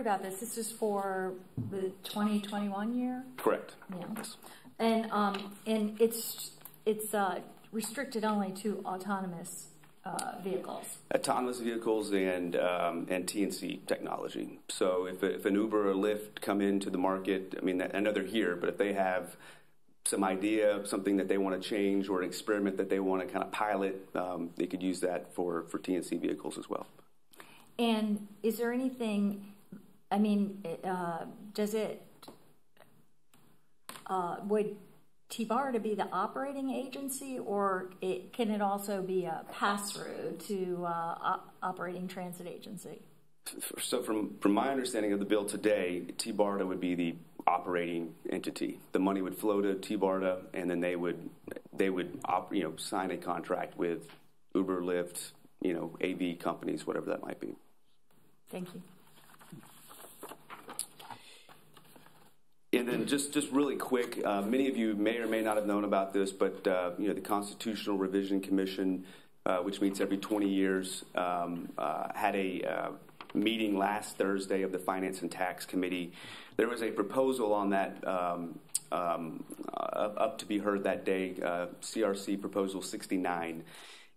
about this. This is for the 2021 year? Correct. Yeah. Yes. And it's restricted only to autonomous vehicles. Autonomous vehicles and TNC technology. So if an Uber or Lyft come into the market, I mean, I know they're here, but if they have some idea of something that they want to change or an experiment that they want to kind of pilot, they could use that for TNC vehicles as well. And is there anything, I mean, does it, would TBARTA be the operating agency, or can it also be a pass-through to operating transit agency? So from my understanding of the bill today, TBARTA would be the operating entity. The money would flow to TBARTA, and then they would sign a contract with Uber, Lyft, AV companies, whatever that might be. Thank you. And then just really quick, many of you may or may not have known about this, but the Constitutional Revision Commission, which meets every 20 years, had a meeting last Thursday of the Finance and Tax Committee. There was a proposal on that up to be heard that day, CRC Proposal 69.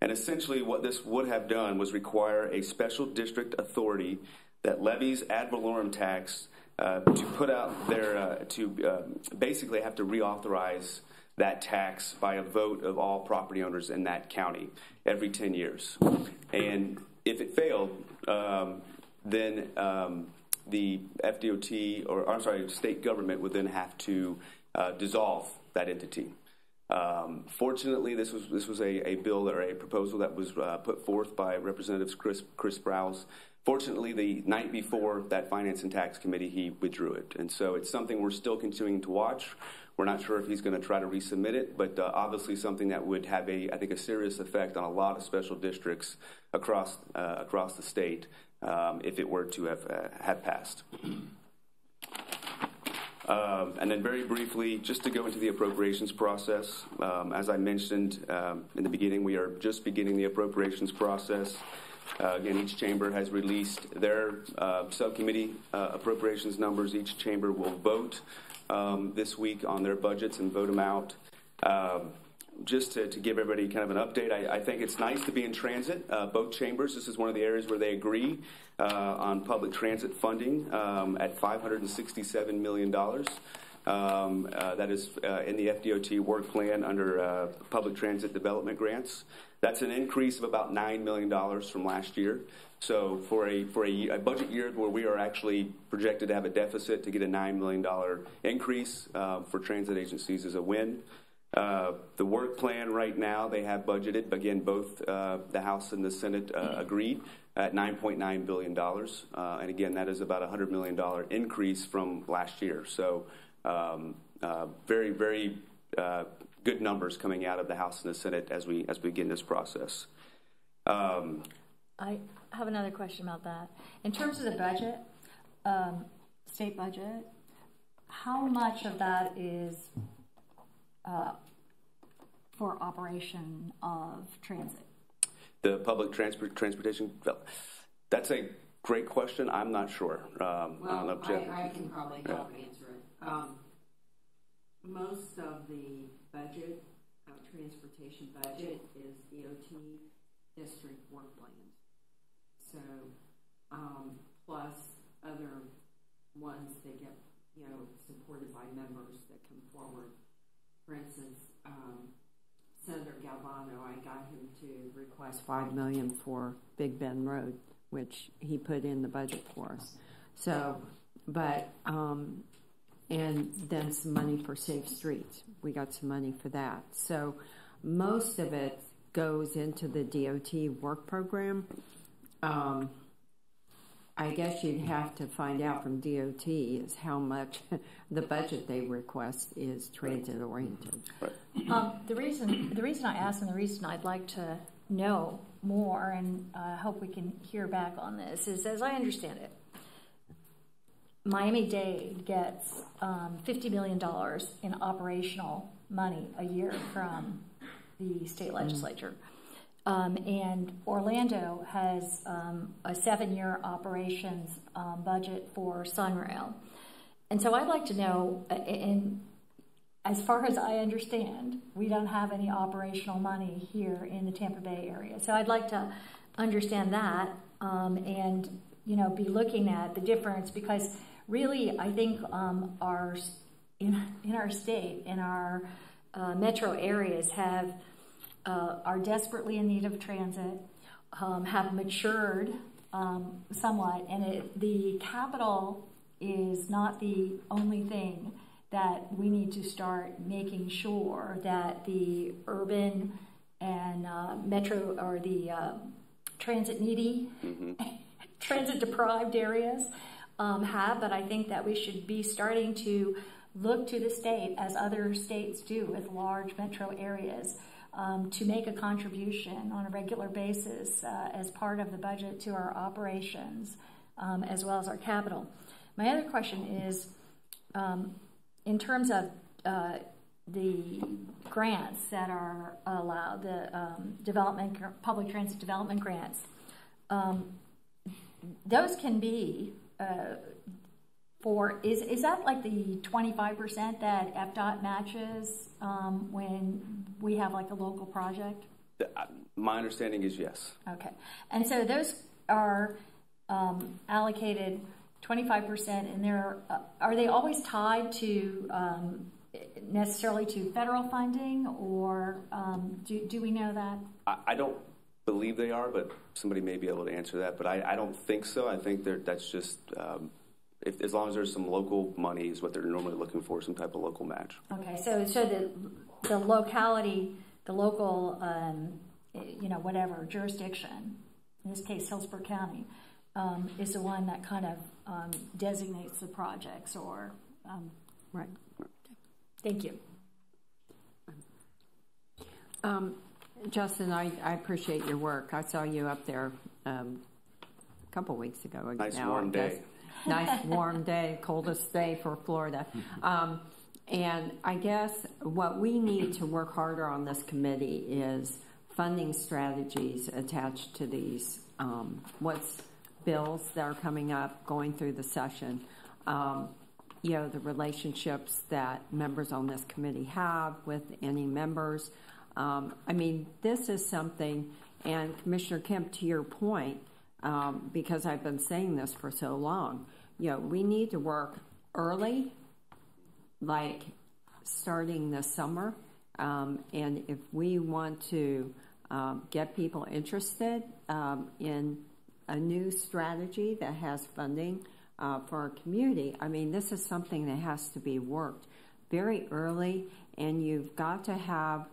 And essentially what this would have done was require a special district authority that levies ad valorem tax to put out their, basically have to reauthorize that tax by a vote of all property owners in that county every 10 years. And if it failed, then the FDOT, or I'm sorry, state government would then have to dissolve that entity. Fortunately, this was a bill or a proposal that was put forth by Representatives Chris Sprouse. Fortunately, the night before that Finance and Tax Committee, he withdrew it. And so it's something we're still continuing to watch. We're not sure if he's going to try to resubmit it, but obviously something that would have I think a serious effect on a lot of special districts across the state if it were to have passed. And then very briefly, just to go into the appropriations process, as I mentioned in the beginning, we are just beginning the appropriations process. Again, each chamber has released their subcommittee appropriations numbers. Each chamber will vote this week on their budgets and vote them out. Just to give everybody kind of an update, I think it's nice to be in transit. Both chambers, this is one of the areas where they agree on public transit funding at $567 million. That is in the FDOT work plan under public transit development grants. That's an increase of about $9 million from last year. So for a budget year where we are actually projected to have a deficit, to get a $9 million increase for transit agencies is a win. The work plan right now, they have budgeted, again, both the House and the Senate agreed at $9.9 billion. And again, that is about a $100 million increase from last year. So very, very good numbers coming out of the House and the Senate as we begin this process. I have another question about that. In terms of the budget, state budget, how much of that is for operation of transit? The public transportation, that's a great question. I'm not sure. Well, I can probably help answer it. Most of the budget, transportation budget, is DOT district work plans. So, plus other ones that get, supported by members that come forward. For instance, Senator Galvano, I got him to request $5 million for Big Bend Road, which he put in the budget for us. So, but and then some money for Safe Streets. We got some money for that. So most of it goes into the DOT work program. I guess you'd have to find out from DOT is how much the budget they request is transit oriented. The reason I asked, and the reason I'd like to know more, and I hope we can hear back on this, is as I understand it, Miami-Dade gets $50 million in operational money a year from the state legislature. And Orlando has a 7-year operations budget for Sunrail. And so I'd like to know, and as far as I understand, we don't have any operational money here in the Tampa Bay area. So I'd like to understand that and, you know, be looking at the difference, because really I think in our state, in our metro areas are desperately in need of transit, have matured somewhat, and the capital is not the only thing that we need to start making sure that the urban and metro, or the transit needy, transit deprived areas have, but I think that we should be starting to look to the state, as other states do with large metro areas, to make a contribution on a regular basis as part of the budget to our operations as well as our capital. My other question is, in terms of the grants that are allowed, the public transit development grants, those can be is that like the 25% that FDOT matches when we have like a local project? My understanding is yes. Okay. And so those are allocated 25%, and are they always tied to necessarily to federal funding, or do we know that? I don't believe they are, but somebody may be able to answer that. But I don't think so. I think that's just as long as there's some local money is what they're normally looking for, some type of local match. Okay, so the locality, the local, whatever jurisdiction, in this case Hillsborough County, is the one that kind of designates the projects, or right. Thank you. Justin, I appreciate your work. I saw you up there a couple weeks ago. Nice warm day. Nice warm day, coldest day for Florida. And I guess what we need to work harder on this committee is funding strategies attached to these bills that are coming up, going through the session. The relationships that members on this committee have with any members. This is something, and Commissioner Kemp, to your point, because I've been saying this for so long, we need to work early, like starting this summer, and if we want to get people interested in a new strategy that has funding for our community, this is something that has to be worked very early, and you've got to have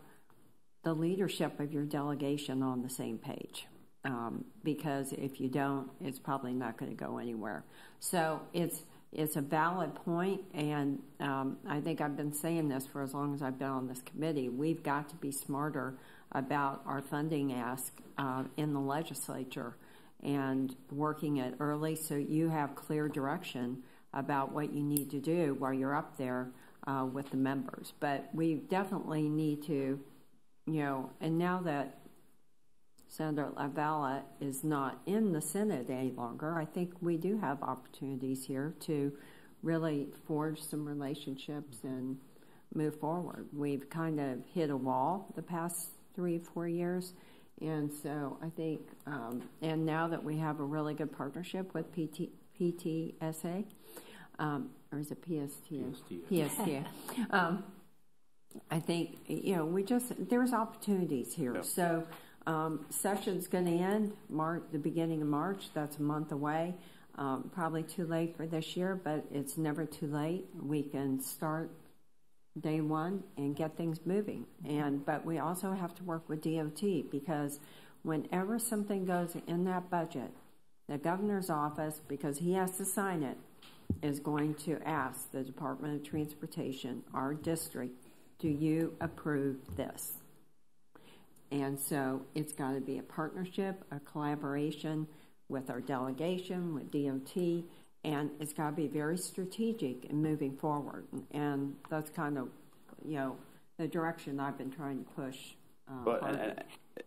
the leadership of your delegation on the same page. Because if you don't, it's probably not going to go anywhere. So it's a valid point, and I think I've been saying this for as long as I've been on this committee. We've got to be smarter about our funding ask in the legislature and working it early so you have clear direction about what you need to do while you're up there with the members. But we definitely need to, and now that Senator LaValla is not in the Senate any longer, I think we do have opportunities here to really forge some relationships and move forward. We've kind of hit a wall the past 3-4 years, and so I think, and now that we have a really good partnership with PTSA, or is it PSTA? PSTA. I think, there's opportunities here. Yep. So session's going to end the beginning of March. That's a month away. Probably too late for this year, but it's never too late. We can start day one and get things moving. But we also have to work with DOT, because whenever something goes in that budget, the governor's office, because he has to sign it, is going to ask the Department of Transportation, our district, do you approve this? And so it's got to be a partnership, a collaboration with our delegation, with DOT, and it's got to be very strategic in moving forward. And that's kind of, the direction I've been trying to push.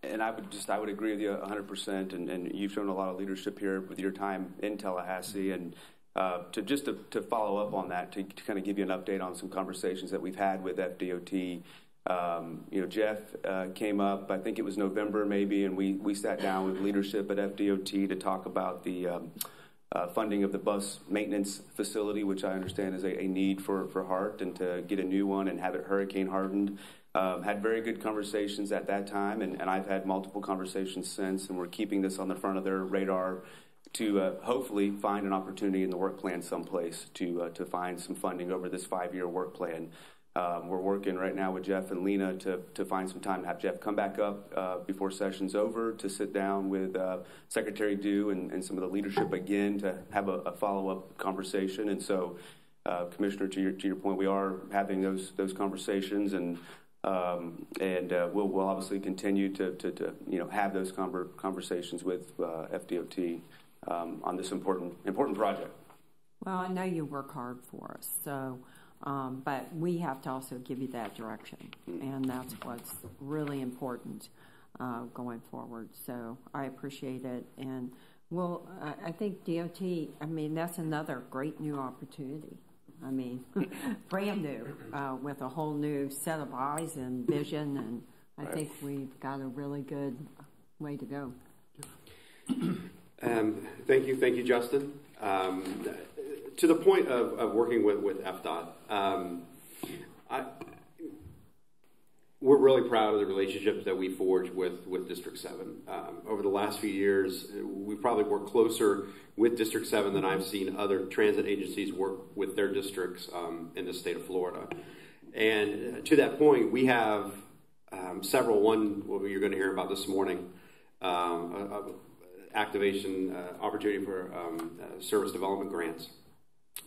and I would agree with you 100%. And you've shown a lot of leadership here with your time in Tallahassee, and to follow up on that, to kind of give you an update on some conversations that we've had with FDOT. Jeff came up, I think it was November maybe, and we sat down with leadership at FDOT to talk about the funding of the bus maintenance facility, which I understand is a need for HART, and to get a new one and have it hurricane hardened. Had very good conversations at that time, and I've had multiple conversations since, and we're keeping this on the front of their radar to hopefully find an opportunity in the work plan someplace to find some funding over this 5-year work plan. We're working right now with Jeff and Lena to find some time to have Jeff come back up before session's over to sit down with Secretary Dew and some of the leadership again to have a follow-up conversation. And so, Commissioner, to your point, we are having those conversations, and we'll obviously continue to have those conversations with FDOT on this important project. Well, I know you work hard for us, so. But we have to also give you that direction, and that's what's really important going forward. So I appreciate it, and I think DOT, I mean, that's another great new opportunity. I mean, brand new, with a whole new set of eyes and vision, and I think we've got a really good way to go. Thank you, Justin. To the point of working with FDOT, we're really proud of the relationships that we forged with District 7. Over the last few years, we've probably worked closer with District 7 than I've seen other transit agencies work with their districts in the state of Florida. And to that point, we have several, one you're going to hear about this morning, activation opportunity for service development grants.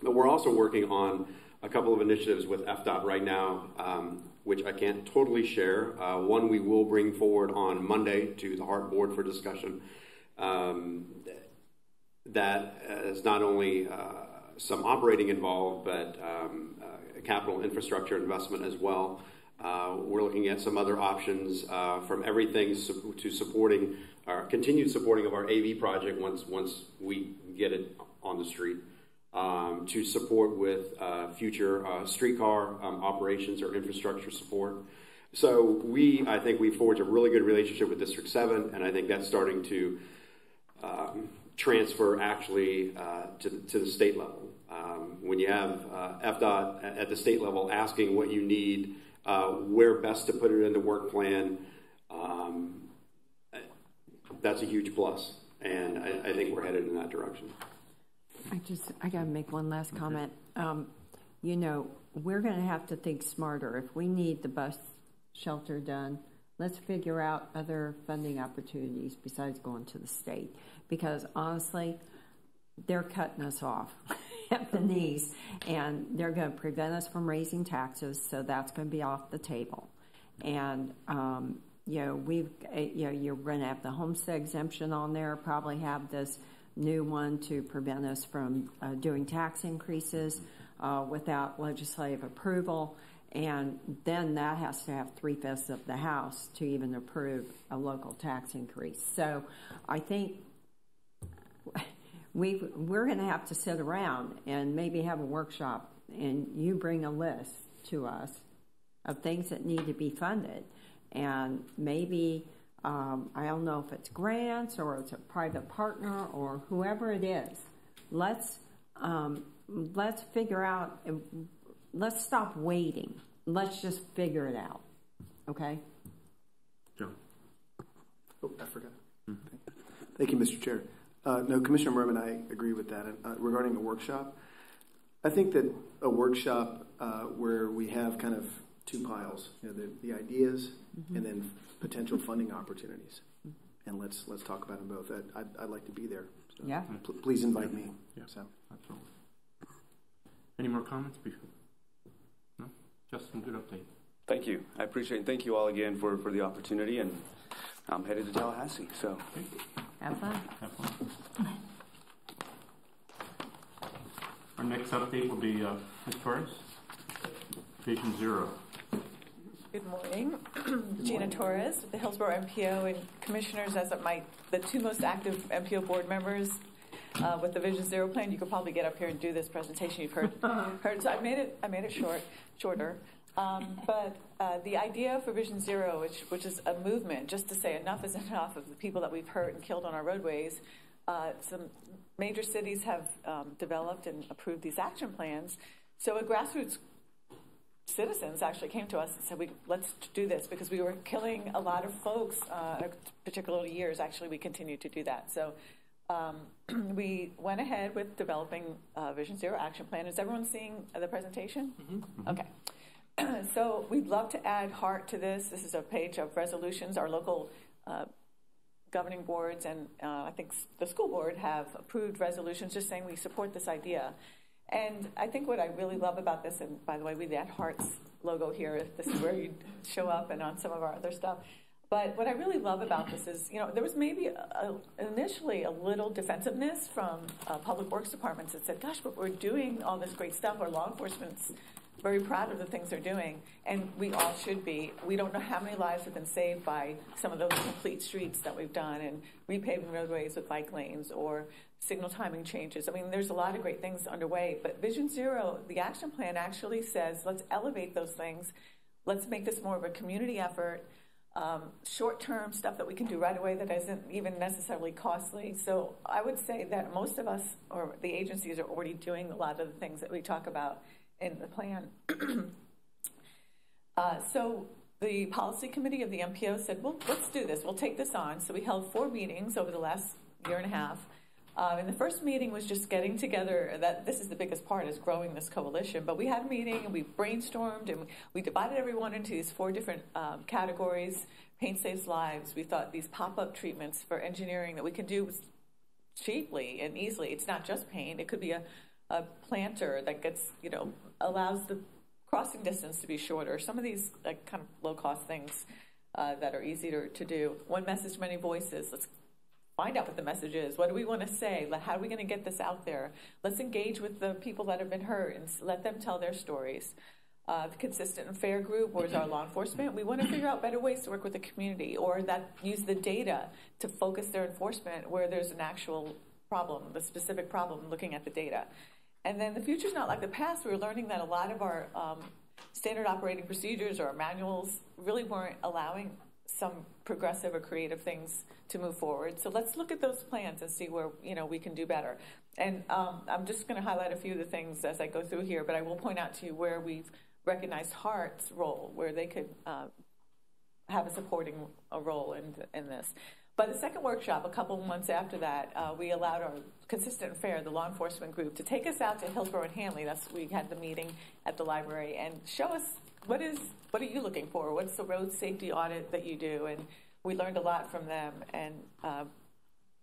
But we're also working on a couple of initiatives with FDOT right now, which I can't totally share. One we will bring forward on Monday to the HART board for discussion. That is not only some operating involved, but capital infrastructure investment as well. We're looking at some other options from everything to supporting our continued supporting of our AV project once we get it on the street. To support with future streetcar operations or infrastructure support. So I think we forged a really good relationship with District 7, and I think that's starting to transfer actually to the state level. When you have FDOT at the state level asking what you need, where best to put it in the work plan, that's a huge plus, and I think we're headed in that direction. I got to make one last comment. We're going to have to think smarter. If we need the bus shelter done, let's figure out other funding opportunities besides going to the state. Because honestly, they're cutting us off at the knees, and they're going to prevent us from raising taxes, so that's going to be off the table. And you're going to have the homestead exemption on there, probably have this new one to prevent us from doing tax increases without legislative approval, and then that has to have 3/5 of the House to even approve a local tax increase. So I think we're going to have to sit around and maybe have a workshop, and you bring a list to us of things that need to be funded, and maybe I don't know if it's grants or it's a private partner or whoever it is. Let's figure out. Let's stop waiting. Let's just figure it out. Okay. John. Oh, I forgot. Mm-hmm. Thank you, Mr. Chair. No, Commissioner Merman, I agree with that. Regarding a workshop, I think that a workshop where we have kind of two piles, the ideas and then potential funding opportunities, and let's talk about them both. I'd like to be there. So yeah. Please invite me. Yeah. So. Absolutely. Any more comments before? No? Justin, good update. Thank you. I appreciate it. Thank you all again for the opportunity, and I'm headed to Tallahassee. So okay. Have fun. Have fun. Our next update will be Ms. Torres, Vision 0. Good morning. Gina Torres with the Hillsborough MPO and commissioners as the two most active MPO board members with the Vision Zero plan. You could probably get up here and do this presentation. You've heard. So I made it shorter. But the idea for Vision Zero, which is a movement, just to say enough is enough of the people that we've hurt and killed on our roadways. Some major cities have developed and approved these action plans. So a grassroots citizens actually came to us and said, let's do this, because we were killing a lot of folks, particular years. Actually, we continued to do that. So we went ahead with developing Vision Zero action plan. Is everyone seeing the presentation? Mm-hmm. Okay. So we'd love to add HART to this. This is a page of resolutions. Our local governing boards and I think the school board have approved resolutions just saying we support this idea. And I think what I really love about this, and by the way, we had HART's logo here. This is where you show up and on some of our other stuff. But what I really love about this is, there was maybe initially a little defensiveness from public works departments that said, gosh, but we're doing all this great stuff. Our law enforcement's very proud of the things they're doing, and we all should be. We don't know how many lives have been saved by some of those complete streets that we've done, and repaving roadways with bike lanes or signal timing changes. I mean, there's a lot of great things underway, but Vision Zero, the action plan actually says, let's elevate those things. Let's make this more of a community effort, short-term stuff that we can do right away that isn't even necessarily costly. So I would say that most of us, or the agencies, are already doing a lot of the things that we talk about in the plan. So the policy committee of the MPO said, well, let's do this. We'll take this on. So we held 4 meetings over the last year and a half. And the first meeting was just getting together. This is the biggest part, is growing this coalition. But we had a meeting, and we brainstormed, and we divided everyone into these 4 different categories. Paint saves lives. We thought these pop-up treatments for engineering that we can do cheaply and easily. It's not just paint. It could be a planter that gets, allows the crossing distance to be shorter. Some of these kind of low-cost things that are easy to do. One message, many voices. Let's find out what the message is. What do we want to say? How are we going to get this out there? Let's engage with the people that have been hurt and let them tell their stories. The consistent and fair group, where's our law enforcement? We want to figure out better ways to work with the community, or that use the data to focus their enforcement where there's an actual problem, the specific problem, looking at the data. And then the future's not like the past. We were learning that a lot of our standard operating procedures or our manuals really weren't allowing some progressive or creative things to move forward. So let's look at those plans and see where we can do better. And I'm just going to highlight a few of the things as I go through here, but I will point out to you where we've recognized HART's role, where they could have a supporting role in this. By the second workshop, a couple of months after that, we allowed our Consistent and Fair, the law enforcement group, to take us out to Hillsborough and Hanley. We had the meeting at the library, and show us what are you looking for? What's the road safety audit that you do? And we learned a lot from them, and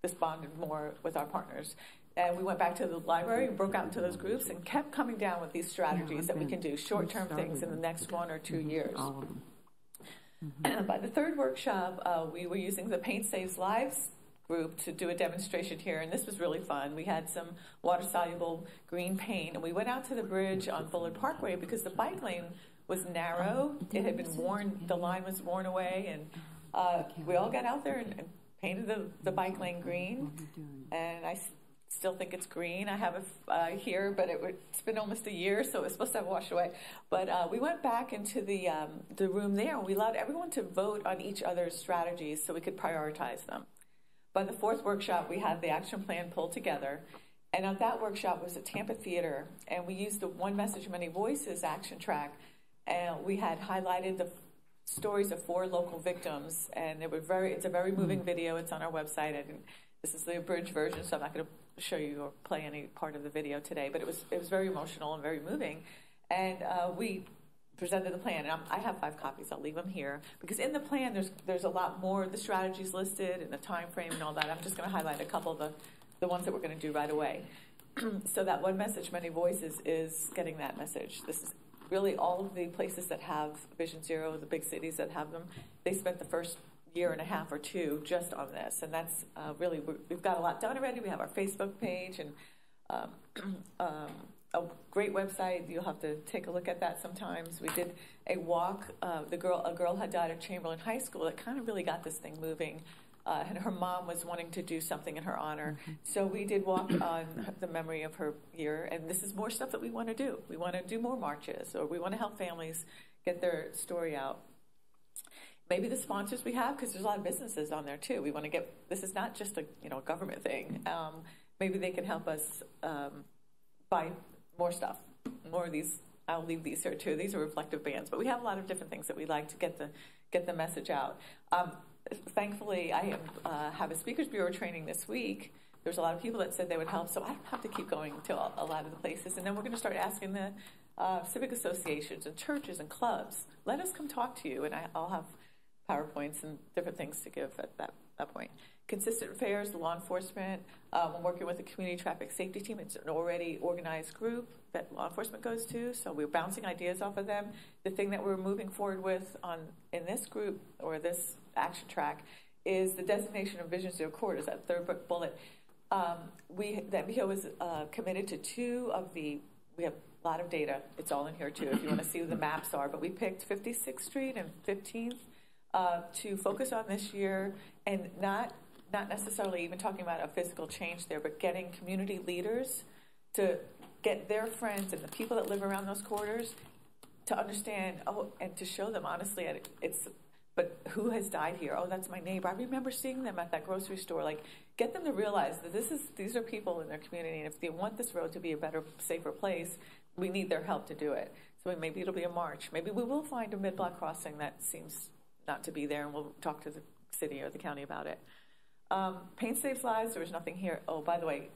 this bonded more with our partners. And we went back to the library and broke out into those groups and kept coming down with these strategies that we can do, short-term things in the next 1 or 2 years. By the third workshop, we were using the Paint Saves Lives group to do a demonstration here, and this was really fun. We had some water-soluble green paint, and we went out to the bridge on Bullard Parkway because the bike lane was narrow. It had been worn, the line was worn away, and we all got out there and painted the bike lane green, and I still think it's green. I have it here, but it's been almost a year, so it's supposed to have washed away. But we went back into the room there, and we allowed everyone to vote on each other's strategies so we could prioritize them. By the fourth workshop, we had the action plan pulled together, and on that workshop was at Tampa Theater, and we used the One Message, Many Voices action track, and we had highlighted the stories of 4 local victims, and it's a very moving video. It's on our website, and this is the abridged version, so I'm not going to show you or play any part of the video today, but it was very emotional and very moving. And we presented the plan, and I have 5 copies. I'll leave them here because in the plan there's a lot more of the strategies listed and the time frame and all that. I'm just going to highlight a couple of the ones that we're going to do right away. So that One Message, Many Voices is getting that message. This is really all of the places that have Vision Zero, the big cities that have them. They spent the first year and a half or 2 just on this, and that's really, we've got a lot done already. We have our Facebook page and a great great website. You'll have to take a look at that sometimes. We did a walk. A girl had died at Chamberlain High School that kind of really got this thing moving. And her mom was wanting to do something in her honor. So we did walk on the memory of her year. And this is more stuff that we want to do. We want to do more marches, or we want to help families get their story out. Maybe the sponsors we have, because there's a lot of businesses on there too. We want to get, this is not just a government thing. Maybe they can help us buy more stuff, more of these. I'll leave these here too. These are reflective bands, but we have a lot of different things that we like to get the message out. Thankfully, I have a Speakers Bureau training this week. There's a lot of people that said they would help, so I don't have to keep going to a lot of the places. And then we're going to start asking the civic associations and churches and clubs, let us come talk to you, and I'll have PowerPoints and different things to give at that point. Consistent Affairs, law enforcement. I'm working with the community traffic safety team. It's an already organized group that law enforcement goes to, so we're bouncing ideas off of them. The thing that we're moving forward with in this group, or this action track, is the designation of Vision Zero corridors, that third bullet. The MPO is committed to we have a lot of data. It's all in here too if you want to see what the maps are, but we picked 56th Street and 15th to focus on this year, and not necessarily even talking about a physical change there, but getting community leaders to get their friends and the people that live around those corridors to understand, and to show them honestly, but who has died here? Oh, that's my neighbor. I remember seeing them at that grocery store. Like, get them to realize that these are people in their community, and if they want this road to be a better, safer place, we need their help to do it. So maybe it'll be a march. Maybe we will find a mid-block crossing that seems not to be there, and we'll talk to the city or the county about it. Pain Saves Lives. There was nothing here. Oh, by the way,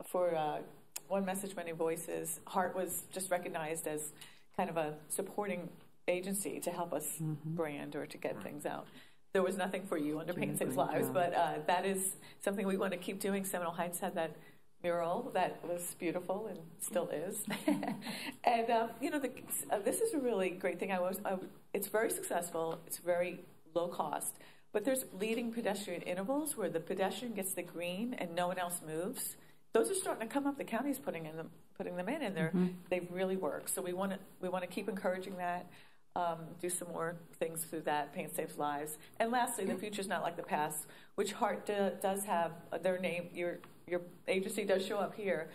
for One Message, Many Voices, HART was just recognized as kind of a supporting agency to help us brand or to get things out. There was nothing for you under Pain Saves Lives, but that is something we want to keep doing. Seminole Heights had that mural that was beautiful and still is. And this is a really great thing. It's very successful. It's very low cost. But there's leading pedestrian intervals where the pedestrian gets the green and no one else moves. Those are starting to come up. The county's putting them in, and they really work. So we want to keep encouraging that. Do some more things through that. Pain Saves Lives. And lastly, the future's not like the past, which HART does have their name. Your agency does show up here.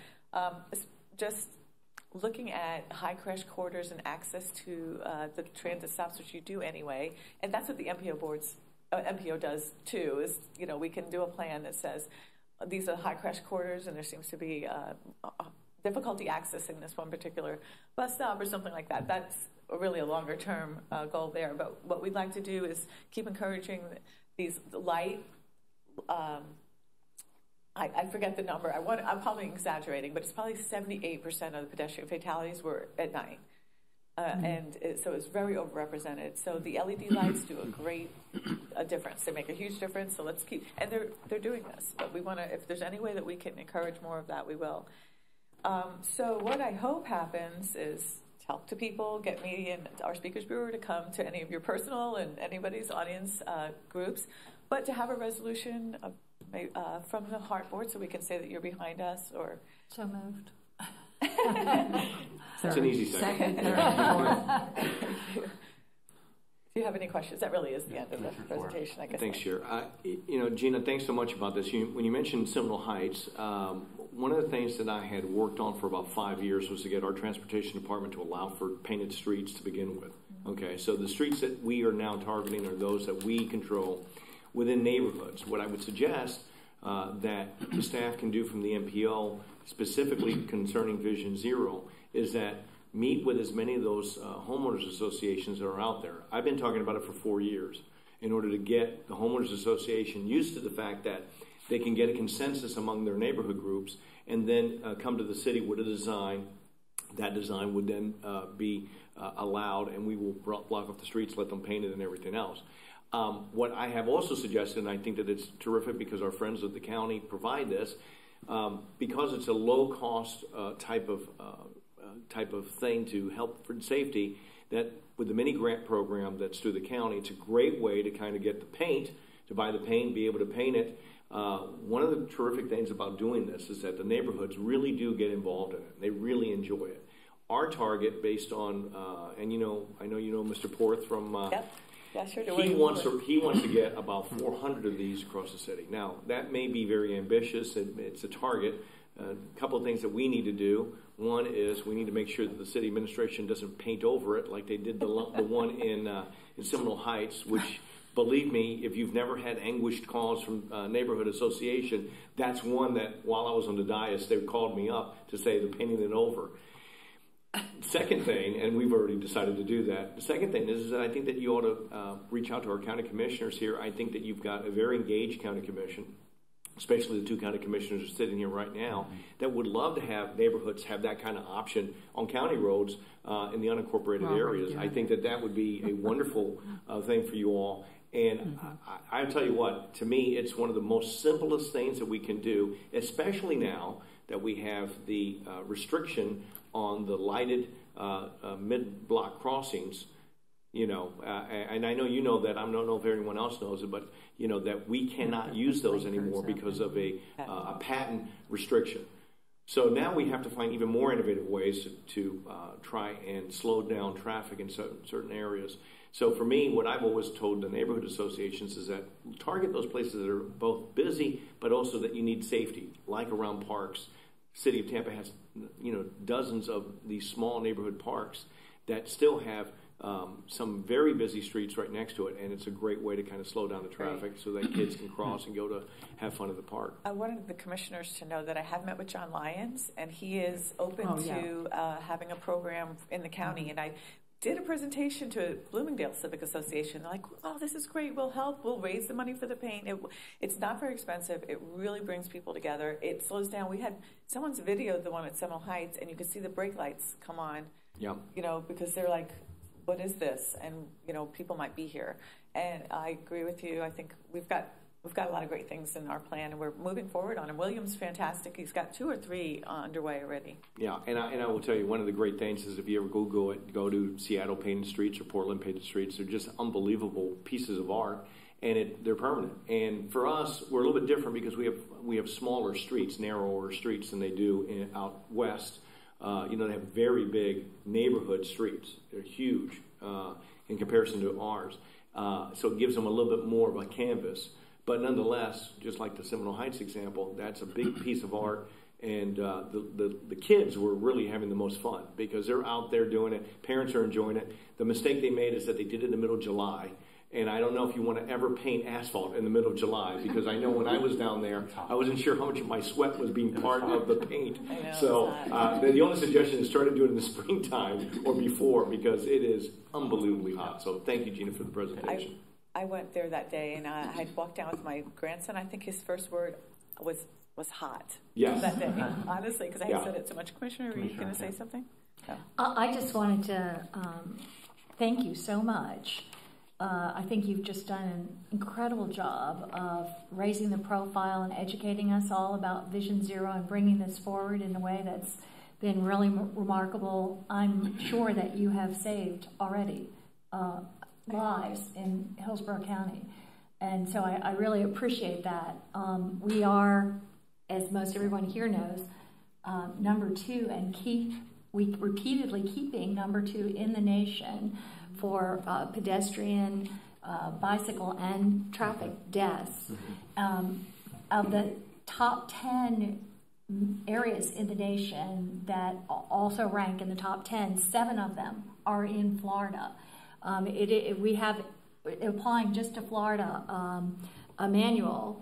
Just looking at high crash corridors and access to the transit stops, which you do anyway, and that's what the MPO does too. Is we can do a plan that says these are high crash corridors, and there seems to be difficulty accessing this one particular bus stop or something like that. That's really a longer term goal there. But what we'd like to do is keep encouraging these light. I forget the number. I'm probably exaggerating, but it's probably 78% of the pedestrian fatalities were at night. So it's very overrepresented. So the LED lights do a difference. They make a huge difference. So let's keep, and they're doing this. But we want to, if there's any way that we can encourage more of that, we will. So what I hope happens is talk to people, get me and our Speakers Bureau to come to any of your personal and anybody's audience groups, but to have a resolution from the HART board so we can say that you're behind us. Or So moved. That's an easy second. Do you have any questions? That really is the end of the presentation, I guess. Thanks, Chair. Gina, thanks so much about this. When you mentioned Seminole Heights, one of the things that I had worked on for about 5 years was to get our transportation department to allow for painted streets to begin with. Okay, so the streets that we are now targeting are those that we control within neighborhoods. What I would suggest that the staff can do from the MPO, specifically concerning Vision Zero, is that meet with as many of those homeowners associations that are out there. I've been talking about it for 4 years in order to get the homeowners association used to the fact that they can get a consensus among their neighborhood groups and then come to the city with a design. That design would then be allowed, and we will block off the streets, let them paint it and everything else. What I have also suggested, and I think that it's terrific because our friends of the county provide this, because it's a low-cost type of thing to help for safety, that with the mini grant program that's through the county, it's a great way to kind of get the paint, to buy the paint, be able to paint it, One of the terrific things about doing this is that the neighborhoods really do get involved in it. They really enjoy it. Our target, based on, and I know you know Mr. Porth from. Yep. Yeah, sure. He wants to get about 400 of these across the city. Now, that may be very ambitious. It's a target. A couple of things that we need to do. One is we need to make sure that the city administration doesn't paint over it like they did the one in Seminole Heights, which, believe me, if you've never had anguished calls from neighborhood association, that's one that while I was on the dais, they called me up to say they're painting it over. Second thing, and we've already decided to do that, the second thing is that I think that you ought to reach out to our county commissioners here. I think that you've got a very engaged county commission, especially the two county commissioners who are sitting here right now, that would love to have neighborhoods have that kind of option on county roads in the unincorporated areas. I think that that would be a wonderful thing for you all. And I'll tell you what, to me, it's one of the most simplest things that we can do, especially now that we have the restriction on the lighted mid-block crossings, and I know you know that. I don't know if everyone else knows it, but that we cannot use those anymore because of a patent restriction. So now we have to find even more innovative ways to try and slow down traffic in certain areas. So for me, what I've always told the neighborhood associations is that target those places that are both busy, but also that you need safety, like around parks. City of Tampa has, dozens of these small neighborhood parks that still have some very busy streets right next to it, and it's a great way to kind of slow down the traffic so that kids can cross and go to have fun at the park. I wanted the commissioners to know that I have met with John Lyons, and he is open to having a program in the county, and I did a presentation to Bloomingdale Civic Association. They're like, oh, this is great. We'll help. We'll raise the money for the paint. It's not very expensive. It really brings people together. It slows down. We had someone's videoed the one at Seminole Heights, and you could see the brake lights come on, because they're like, what is this? And, people might be here. And I agree with you. I think we've got a lot of great things in our plan, and we're moving forward on it. William's fantastic. He's got 2 or 3 underway already. Yeah, and I will tell you, one of the great things is if you ever go to Seattle painted streets or Portland painted streets, they're just unbelievable pieces of art, and they're permanent. And for us, we're a little bit different because we have smaller streets, narrower streets than they do out west. They have very big neighborhood streets. They're huge in comparison to ours. So it gives them a little bit more of a canvas. But nonetheless, just like the Seminole Heights example, that's a big piece of art. And the kids were really having the most fun because they're out there doing it. Parents are enjoying it. The mistake they made is that they did it in the middle of July. And I don't know if you want to ever paint asphalt in the middle of July, because I know when I was down there, I wasn't sure how much of my sweat was being part of the paint. So the only suggestion is try to do it in the springtime or before, because it is unbelievably hot. So thank you, Gina, for the presentation. I went there that day, and I had walked down with my grandson. I think his first word was hot. Yes. That day, honestly, because I had said it so much. Commissioner, were you going to say something? No. I just wanted to thank you so much. I think you've just done an incredible job of raising the profile and educating us all about Vision Zero and bringing this forward in a way that's been really remarkable. I'm sure that you have saved already lives in Hillsborough County. And so I really appreciate that. We are, as most everyone here knows, number 2, and we repeatedly keeping number 2 in the nation for pedestrian, bicycle, and traffic deaths. Of the top 10 areas in the nation that also rank in the top 10, 7 of them are in Florida. We have, applying just to Florida, a manual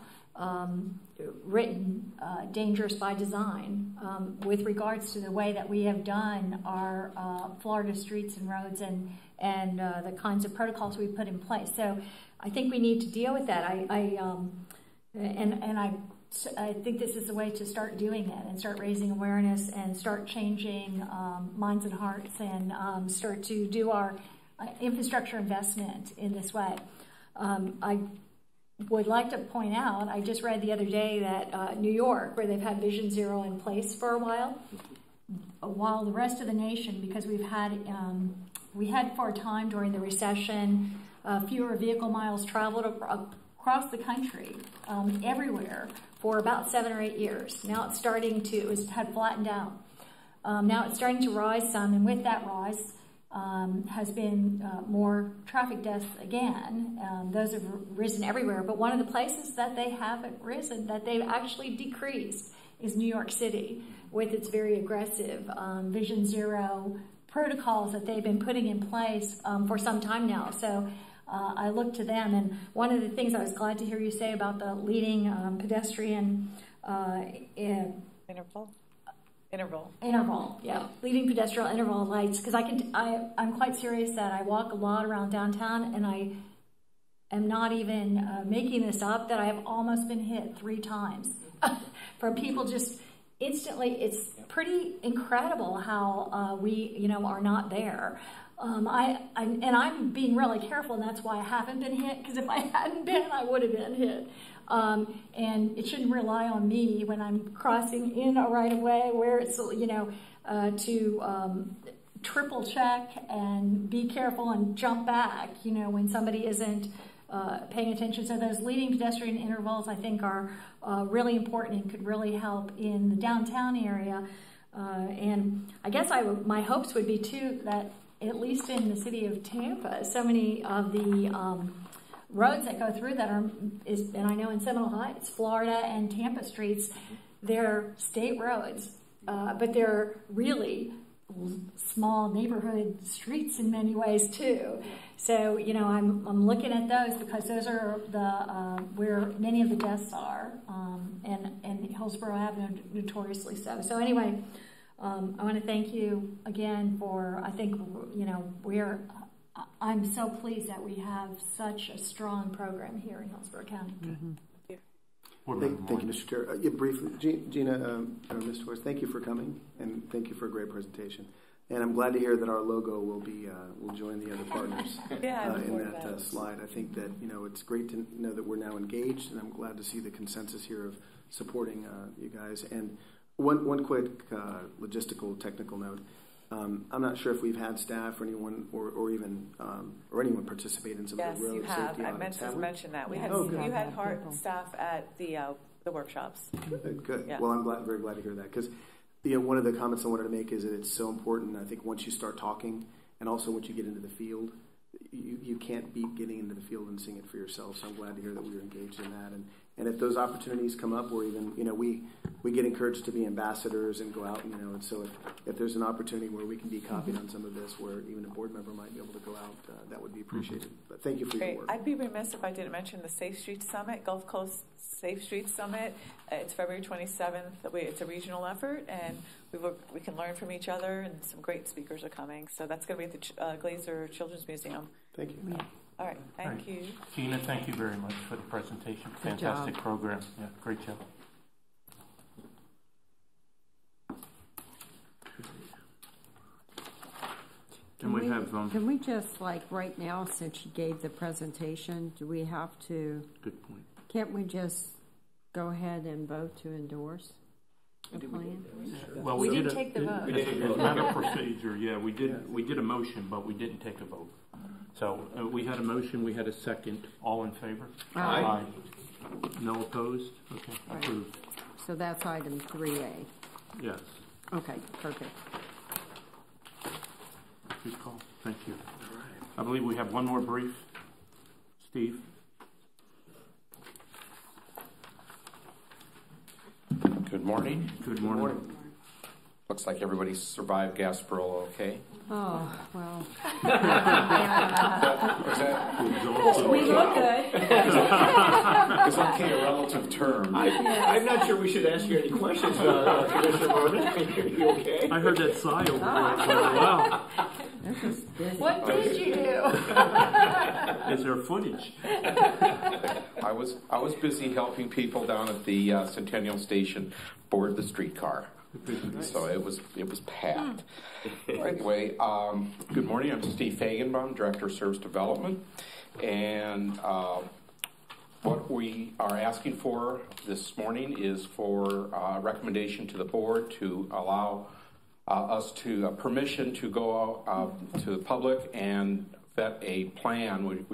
written, Dangerous by Design, with regards to the way that we have done our Florida streets and roads and the kinds of protocols we put in place. So I think we need to deal with that. I think this is the way to start doing it and start raising awareness and start changing minds and hearts and start to do our infrastructure investment in this way. I would like to point out, I just read the other day that New York, where they've had Vision Zero in place for a while the rest of the nation, because we had for a time during the recession, fewer vehicle miles traveled across the country, everywhere, for about 7 or 8 years. Now it's starting to, it had flattened out. Now it's starting to rise some, and with that rise has been more traffic deaths again. Those have risen everywhere, but one of the places that they haven't risen, that they've actually decreased, is New York City, with its very aggressive Vision Zero protocols that they've been putting in place for some time now. So I look to them, and one of the things I was glad to hear you say about the leading pedestrian interval, yeah, leading pedestrian interval lights, because I'm quite serious that I walk a lot around downtown, and I am not even making this up, that I have almost been hit 3 times from people just instantly. It's pretty incredible how we, are not there. I'm being really careful, and that's why I haven't been hit, because if I hadn't been, I would have been hit. And it shouldn't rely on me when I'm crossing in a right-of-way where it's, to triple check and be careful and jump back, when somebody isn't paying attention. So those leading pedestrian intervals, I think, are really important and could really help in the downtown area. And I guess my hopes would be, too, that at least in the city of Tampa, so many of the roads that go through that and I know in Seminole Heights, Florida, and Tampa streets, they're state roads, but they're really small neighborhood streets in many ways too. So I'm looking at those, because those are the where many of the deaths are, and Hillsborough Avenue notoriously so. So anyway, I want to thank you again for, I think, I'm so pleased that we have such a strong program here in Hillsborough County. Thank you, Mr. Chair. Briefly, Gina, Mr. West, thank you for coming, and thank you for a great presentation. And I'm glad to hear that our logo will join the other partners in that slide. I think that it's great to know that we're now engaged, and I'm glad to see the consensus here of supporting you guys. And one quick logistical, technical note. I'm not sure if we've had staff or anyone or even anyone participate in some of the road safety audits. Yes, you have. I meant to mention that. We had you had HART staff at the workshops. Good. Yeah. Well, I'm very glad to hear that, because one of the comments I wanted to make is that it's so important. I think once you start talking, and also once you get into the field, you can't beat getting into the field and seeing it for yourself. So I'm glad to hear that we were engaged in that. And if those opportunities come up, or even, we get encouraged to be ambassadors and go out, and so if there's an opportunity where we can be copied on some of this, where even a board member might be able to go out, that would be appreciated. But thank you for your work. I'd be remiss if I didn't mention the Safe Streets Summit, Gulf Coast Safe Streets Summit. It's February 27th. It's a regional effort, and we can learn from each other, and some great speakers are coming. So that's going to be at the Glazer Children's Museum. Thank you. Yeah. All right, thank you. Gina, thank you very much for the presentation. Fantastic program. Yeah, great job. Can we just, right now, since you gave the presentation, do we have to? Good point. Can't we just go ahead and vote to endorse the plan? Well, we did take the vote. It's not a procedure. Yeah, we did a motion, but we didn't take a vote. So we had a motion, we had a second. All in favor? Aye. No opposed? Okay, approved. So that's item 3A. Yes. Okay, perfect. Good call. Thank you. I believe we have one more brief. Steve? Good morning. Good morning. Looks like everybody survived Gasparilla okay. Oh, well. We look good. Is okay a relative term? I'm not sure we should ask you any questions, Commissioner Marvin. Are you okay? I heard that sigh over there. Wow. What did you do? Is there footage? I was busy helping people down at the Centennial Station board the streetcar. So it was packed. Anyway, good morning. I'm Steve Fagenbaum, Director of Service Development, and what we are asking for this morning is for recommendation to the board to allow us to permission to go out to the public and vet a plan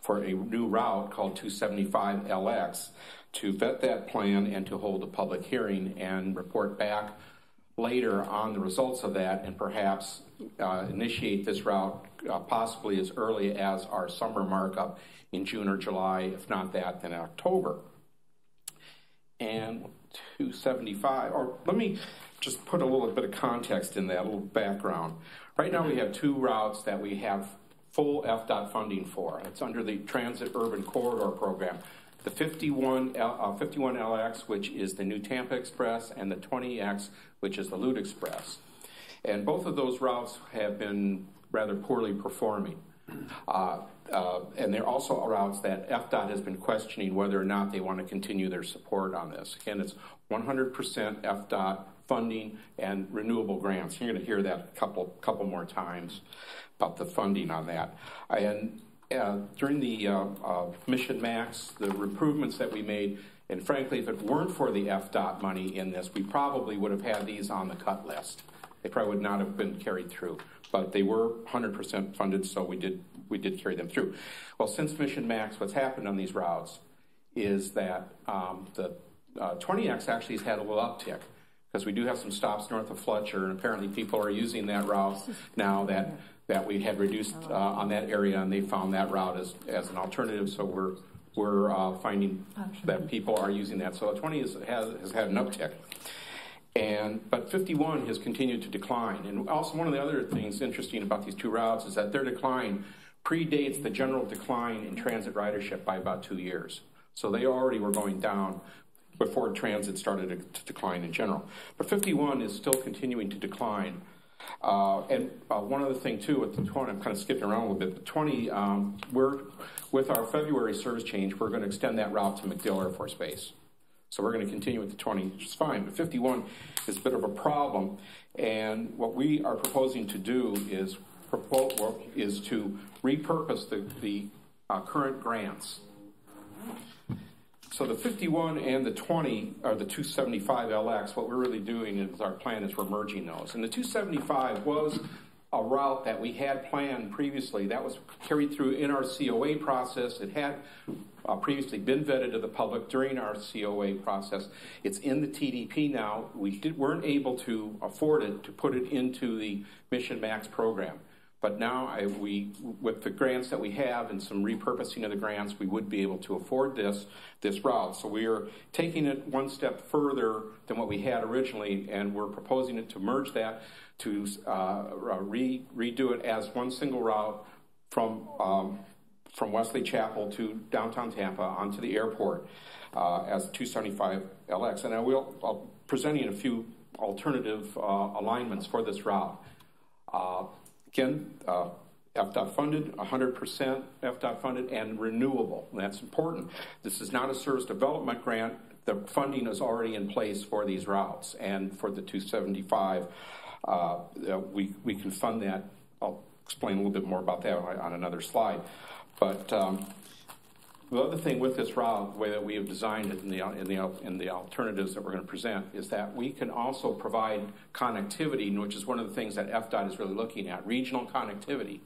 for a new route called 275 LX, to vet that plan and to hold a public hearing and report back later on the results of that, and perhaps initiate this route possibly as early as our summer markup in June or July, if not that, then October. And 275, or let me just put a little bit of context in that, a little background. Right now we have two routes that we have full FDOT funding for. It's under the Transit Urban Corridor Program. The 51LX, which is the new Tampa Express, and the 20X, which is the Loot Express. And both of those routes have been rather poorly performing. And they're also routes that FDOT has been questioning whether or not they want to continue their support on this. Again, it's 100% FDOT funding and renewable grants. You're going to hear that a couple more times about the funding on that. And during the Mission Max, the improvements that we made, and frankly, if it weren't for the FDOT money in this, we probably would have had these on the cut list. They probably would not have been carried through, but they were 100% funded, so we did carry them through. Well, since Mission Max, what's happened on these routes is that the 20X actually has had a little uptick, because we do have some stops north of Fletcher, and apparently people are using that route now that we had reduced on that area, and they found that route as an alternative. So we're finding that people are using that. So 20 has had an uptick, but 51 has continued to decline. And also, one of the other things interesting about these two routes is that their decline predates the general decline in transit ridership by about 2 years. So they already were going down before transit started to decline in general. But 51 is still continuing to decline. And one other thing, too, with the 20, I'm kind of skipping around a little bit, but 20, with our February service change, we're going to extend that route to MacDill Air Force Base. So we're going to continue with the 20, which is fine, but 51 is a bit of a problem. And what we are proposing to do is to repurpose the current grants. So the 51 and the 20 are the 275 LX. What we're really doing is our plan is we're merging those. And the 275 was a route that we had planned previously. That was carried through in our COA process. It had previously been vetted to the public during our COA process. It's in the TDP now. We weren't able to afford it to put it into the Mission Max program. But now, with the grants that we have and some repurposing of the grants, we would be able to afford this route. So we are taking it one step further than what we had originally, and we're proposing it to merge that, to redo it as one single route from Wesley Chapel to downtown Tampa onto the airport as 275 LX. And I'll presenting a few alternative alignments for this route. Again, FDOT funded, 100% FDOT funded, and renewable. And that's important. This is not a service development grant. The funding is already in place for these routes. And for the 275, we can fund that. I'll explain a little bit more about that on another slide. But the other thing with this route, the way that we have designed it in the alternatives that we're going to present, is that we can also provide connectivity, which is one of the things that FDOT is really looking at, regional connectivity.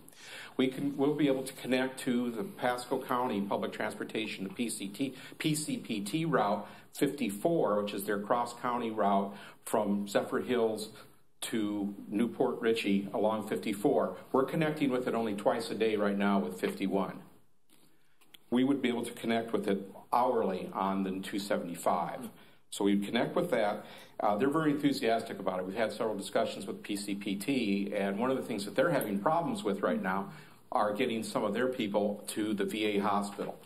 We'll be able to connect to the Pasco County Public Transportation, the PCPT route 54, which is their cross-county route from Zephyr Hills to Newport Richey along 54. We're connecting with it only twice a day right now with 51. We would be able to connect with it hourly on the 275. So we'd connect with that. They're very enthusiastic about it. We've had several discussions with PCPT, and one of the things that they're having problems with right now are getting some of their people to the VA hospital.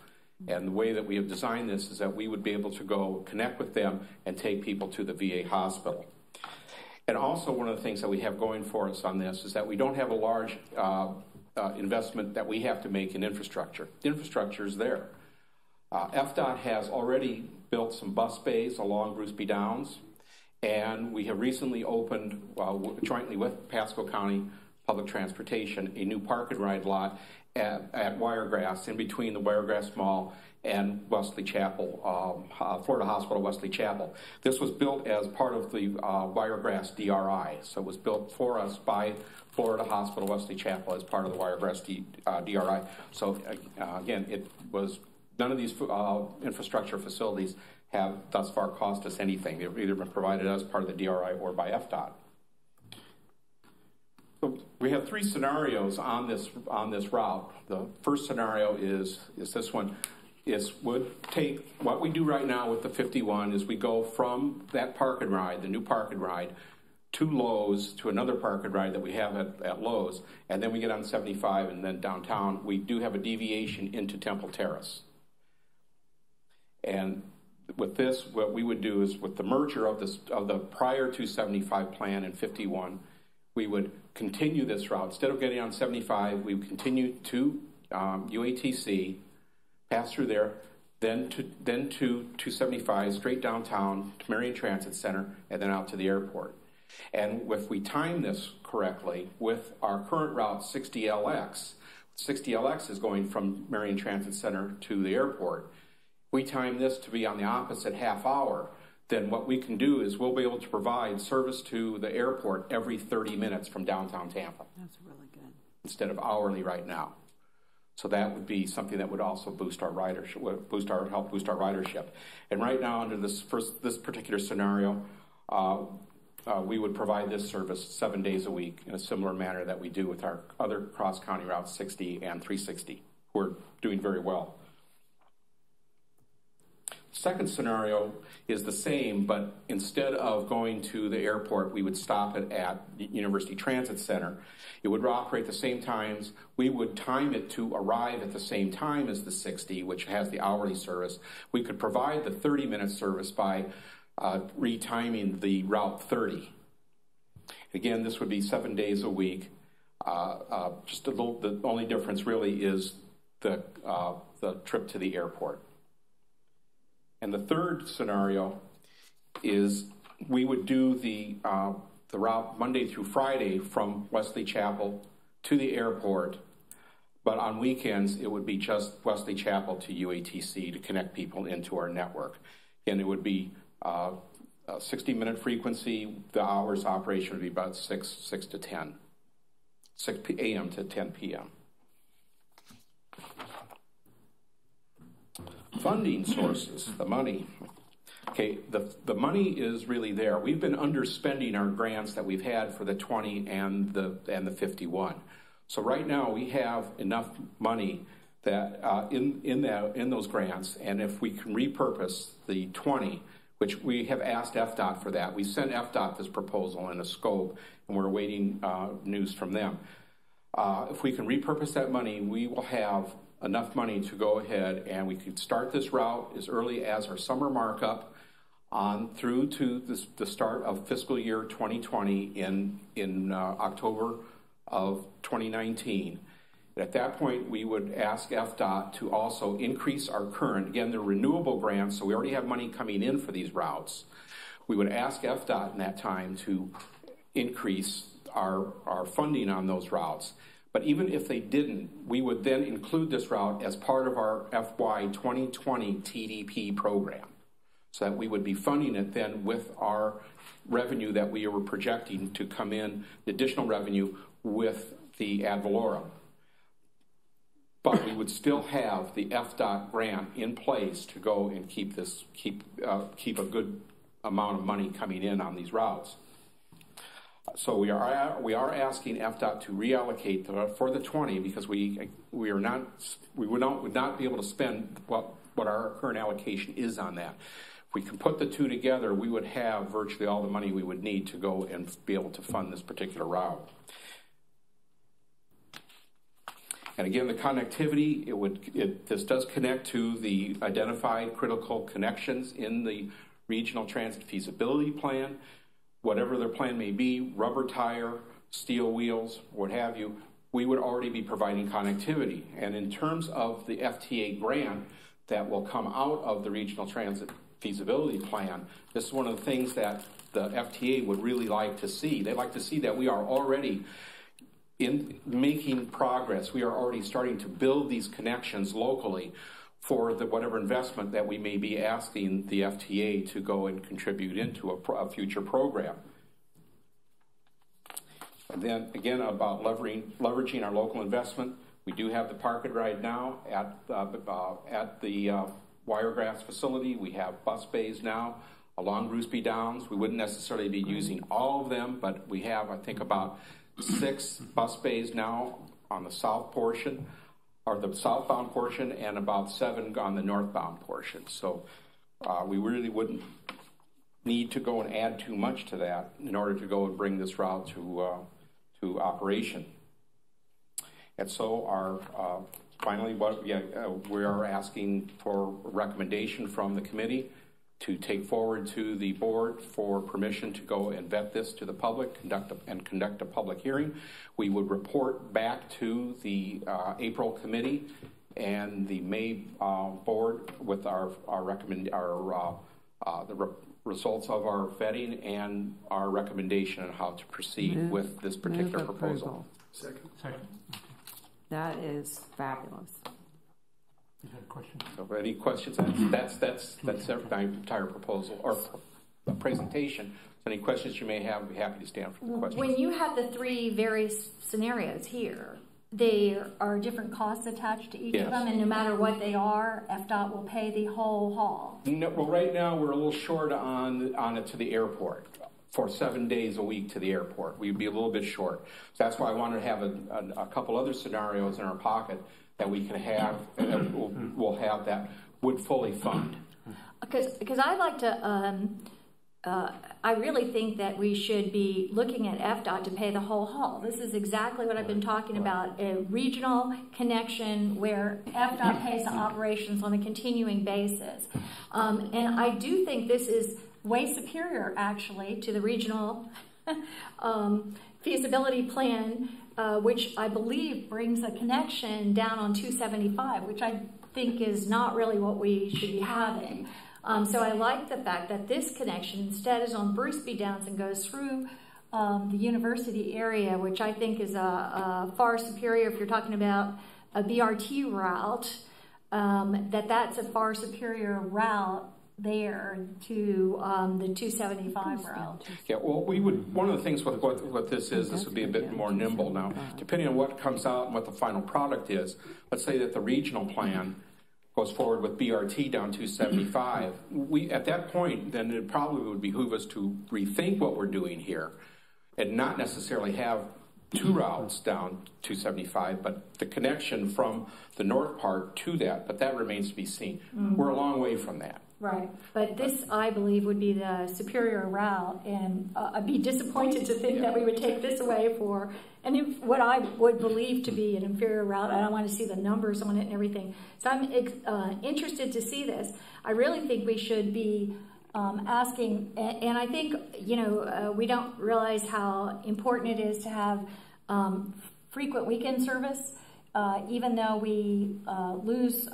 And the way that we have designed this is that we would be able to go connect with them and take people to the VA hospital. And also, one of the things that we have going for us on this is that we don't have a large investment that we have to make in infrastructure. The infrastructure is there. FDOT has already built some bus bays along Bruce B. Downs, and we have recently opened, jointly with Pasco County Public Transportation, a new park and ride lot at Wiregrass, in between the Wiregrass Mall and Wesley Chapel, Florida Hospital, Wesley Chapel. This was built as part of the Wiregrass DRI, so it was built for us by Florida Hospital, Wesley Chapel as part of the Wiregrass DRI. So again, it was none of these infrastructure facilities have thus far cost us anything. They've either been provided as part of the DRI or by FDOT. So we have three scenarios on this route. The first scenario is this one. Would take what we do right now with the 51 is we go from that park and ride, the new park and ride, to Lowe's, to another park and ride that we have at Lowe's, and then we get on 75 and then downtown. We do have a deviation into Temple Terrace. And with this, what we would do is with the merger of the prior 275 plan and 51, we would continue this route. Instead of getting on 75, we would continue to UATC, pass through there, then to 275, straight downtown to Marion Transit Center, and then out to the airport. And if we time this correctly with our current route 60LX, 60LX is going from Marion Transit Center to the airport. We time this to be on the opposite half hour, then what we can do is we'll be able to provide service to the airport every 30 minutes from downtown Tampa. That's really good. Instead of hourly right now. So that would be something that would also boost our ridership, help boost our ridership. And right now, under this particular scenario, we would provide this service 7 days a week in a similar manner that we do with our other cross-county routes 60 and 360. We're doing very well. Second scenario is the same, but instead of going to the airport, we would stop it at the University Transit Center. It would operate the same times. We would time it to arrive at the same time as the 60, which has the hourly service. We could provide the 30-minute service by retiming the Route 30. Again, this would be 7 days a week. The only difference really is the trip to the airport. And the third scenario is we would do the route Monday through Friday from Wesley Chapel to the airport, but on weekends it would be just Wesley Chapel to UATC to connect people into our network. And it would be a 60-minute frequency. The hours operation would be about 6 to 10, 6 a.m. to 10 p.m. Funding sources, the money. Okay, the money is really there. We've been underspending our grants that we've had for the 20 and the 51. So right now we have enough money that in those grants, and if we can repurpose the 20, which we have asked FDOT for that. We sent FDOT this proposal and a scope, and we're awaiting news from them. If we can repurpose that money, we will have enough money to go ahead and we could start this route as early as our summer markup on through to the start of fiscal year 2020 in October of 2019. And at that point, we would ask FDOT to also increase our current, again, they're renewable grants, so we already have money coming in for these routes. We would ask FDOT in that time to increase our funding on those routes. But even if they didn't, we would then include this route as part of our FY 2020 TDP program. So that we would be funding it then with our revenue that we were projecting to come in, the additional revenue with the ad valorem. But we would still have the FDOT grant in place to go and keep a good amount of money coming in on these routes. So we are asking FDOT to reallocate for the 20 because we would not be able to spend what our current allocation is on that. If we can put the two together, we would have virtually all the money we would need to go and be able to fund this particular route. And again, the connectivity, this does connect to the identified critical connections in the Regional Transit Feasibility Plan. Whatever their plan may be, rubber tire, steel wheels, what have you, we would already be providing connectivity. And in terms of the FTA grant that will come out of the Regional Transit Feasibility Plan, this is one of the things that the FTA would really like to see. They'd like to see that we are already in making progress. We are already starting to build these connections locally for the whatever investment that we may be asking the FTA to go and contribute into a future program. And then again, about leveraging our local investment. We do have the park and ride now at the Wiregrass facility. We have bus bays now along Groosby Downs. We wouldn't necessarily be using all of them, but we have, I think, about 6 bus bays now on the south portion, or the southbound portion, and about 7 on the northbound portion. So we really wouldn't need to go and add too much to that in order to go and bring this route to operation. And so our finally, we are asking for a recommendation from the committee to take forward to the board for permission to go and vet this to the public, conduct a public hearing. We would report back to the April committee and the May board with the results of our vetting and our recommendation on how to proceed with this particular proposal. Second. That is fabulous. You had a question? So any questions? That's my entire proposal or presentation. So any questions you may have, I'd be happy to stand for the questions. When you have the 3 various scenarios here, there are different costs attached to each of them, and no matter what they are, FDOT will pay the whole haul. No, well, right now we're a little short on it to the airport. For 7 days a week to the airport, we'd be a little bit short. So that's why I wanted to have a couple other scenarios in our pocket that we can have, we'll have that would fully fund. Because I'd like to, I really think that we should be looking at FDOT to pay the whole haul. This is exactly what I've been talking about, a regional connection where FDOT pays the operations on a continuing basis. And I do think this is way superior, actually, to the regional feasibility plan, which I believe brings a connection down on 275, which I think is not really what we should be having. So I like the fact that this connection instead is on Groosby Downs and goes through the university area, which I think is a far superior, if you're talking about a BRT route, that's a far superior route there to the 275 route. Yeah, well, we would, one of the things with what this would be a bit more nimble now, depending on what comes out and what the final product is. Let's say that the regional plan goes forward with BRT down 275. At that point, then it probably would behoove us to rethink what we're doing here and not necessarily have 2 routes down 275, but the connection from the north part to that, but that remains to be seen. We're a long way from that. Right, but this, I believe, would be the superior route, and I'd be disappointed to think that we would take this away for what I would believe to be an inferior route. I don't want to see the numbers on it and everything. So I'm interested to see this. I really think we should be asking, and I think, we don't realize how important it is to have frequent weekend service, even though we lose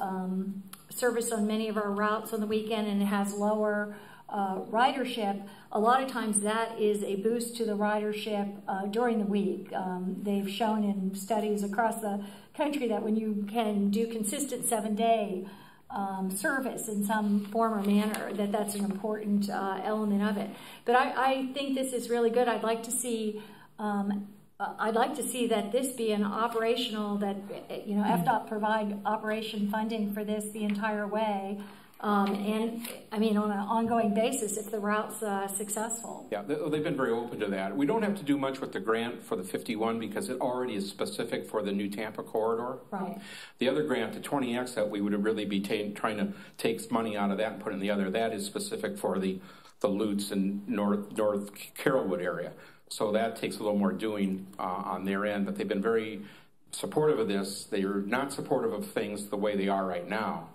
service on many of our routes on the weekend and it has lower ridership. A lot of times that is a boost to the ridership during the week. They've shown in studies across the country that when you can do consistent 7-day service in some form or manner, that's an important element of it. But I think this is really good. I'd like to see that this be an operational, that FDOT provide operation funding for this the entire way, and I mean on an ongoing basis if the route's successful. Yeah, they've been very open to that. We don't have to do much with the grant for the 51 because it already is specific for the new Tampa corridor. Right. The other grant, the 20X, that we would really be trying to take money out of that and put in the other, that is specific for the Lutz and North Carrollwood area. So that takes a little more doing on their end, but they've been very supportive of this. They are not supportive of things the way they are right now.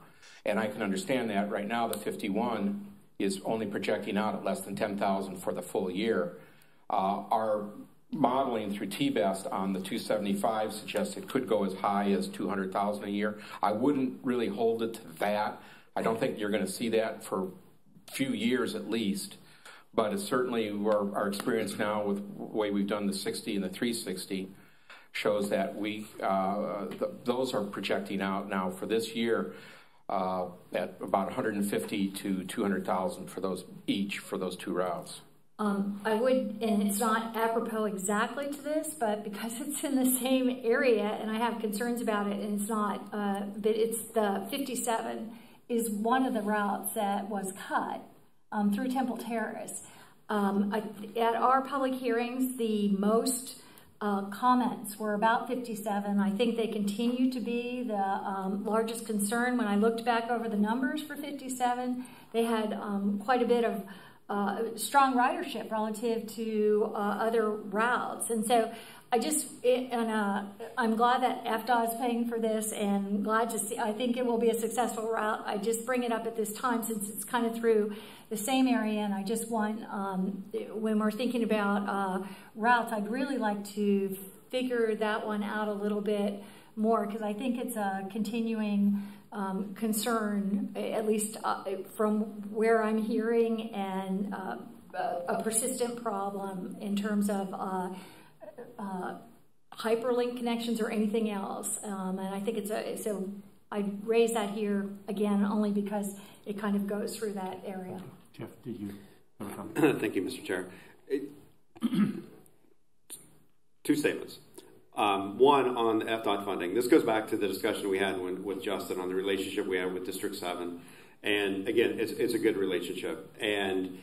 And I can understand that. Right now, the 51 is only projecting out at less than 10,000 for the full year. Our modeling through T-Best on the 275 suggests it could go as high as 200,000 a year. I wouldn't really hold it to that. I don't think you're going to see that for a few years at least. But it's certainly our experience now with the way we've done the 60 and the 360 shows that those are projecting out now for this year at about 150 to 200,000 for those two routes. I would, and it's not apropos exactly to this, but because it's in the same area and I have concerns about it, and it's not, but it's the 57 is one of the routes that was cut through Temple Terrace. At our public hearings, the most comments were about 57. I think they continue to be the largest concern. When I looked back over the numbers for 57, they had quite a bit of strong ridership relative to other routes. And so I'm glad that FDOT is paying for this, and glad to see, I think it will be a successful route. I just bring it up at this time since it's kind of through the same area, and I just want, when we're thinking about routes, I'd really like to figure that one out a little bit more, because I think it's a continuing concern, at least from where I'm hearing, and a persistent problem in terms of hyperlink connections or anything else. And I think so I raise that here again only because it kind of goes through that area. Jeff, did you have a comment? Thank you, Mr. Chair. Two statements. One on the FDOT funding. This goes back to the discussion we had with Justin on the relationship we have with District 7. And again, it's a good relationship. And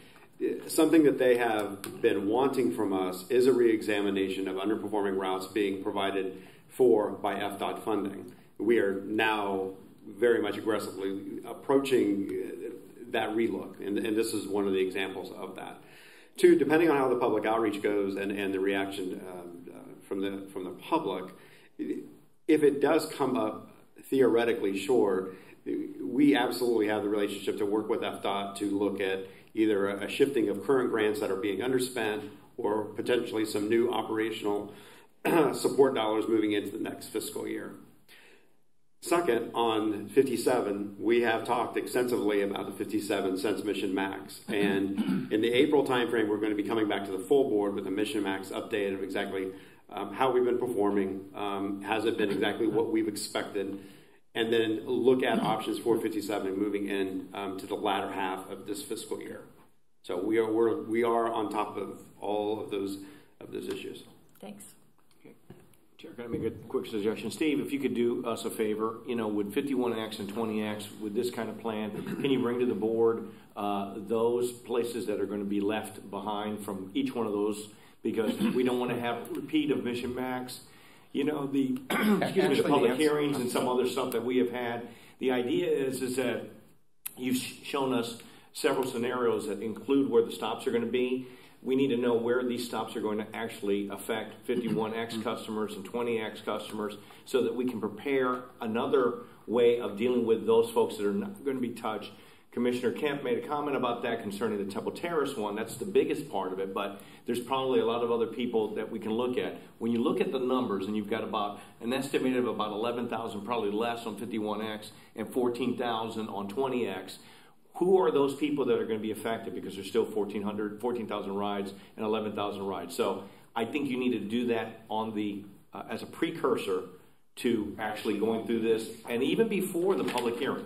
something that they have been wanting from us is a reexamination of underperforming routes being provided for by FDOT funding. We are now very much aggressively approaching that relook, and this is one of the examples of that. Two, depending on how the public outreach goes and the reaction from the public, if it does come up theoretically short, we absolutely have the relationship to work with FDOT to look at either a shifting of current grants that are being underspent or potentially some new operational support dollars moving into the next fiscal year. Second, on 57, we have talked extensively about the 57 cents Mission Max. And in the April timeframe, we're going to be coming back to the full board with a Mission Max update of exactly how we've been performing. Has it been exactly what we've expected? And then look at options for 57 moving in to the latter half of this fiscal year. So we are on top of all of those issues. Thanks. Chair, can I make a quick suggestion? Steve, if you could do us a favor, with 51X and 20X, with this kind of plan, can you bring to the board those places that are going to be left behind from each one of those? Because we don't want to have a repeat of Mission Max. The public hearings and some other stuff that we have had. The idea is that you've shown us several scenarios that include where the stops are going to be. We need to know where these stops are going to actually affect 51X customers and 20X customers so that we can prepare another way of dealing with those folks that are not going to be touched. Commissioner Kemp made a comment about that concerning the Temple Terrace one. That's the biggest part of it, but there's probably a lot of other people that we can look at. When you look at the numbers, and you've got about an estimated of about 11,000, probably less on 51X, and 14,000 on 20X, who are those people that are going to be affected? Because there's still 14,000 rides and 11,000 rides. So I think you need to do that on the as a precursor to actually going through this, and even before the public hearing.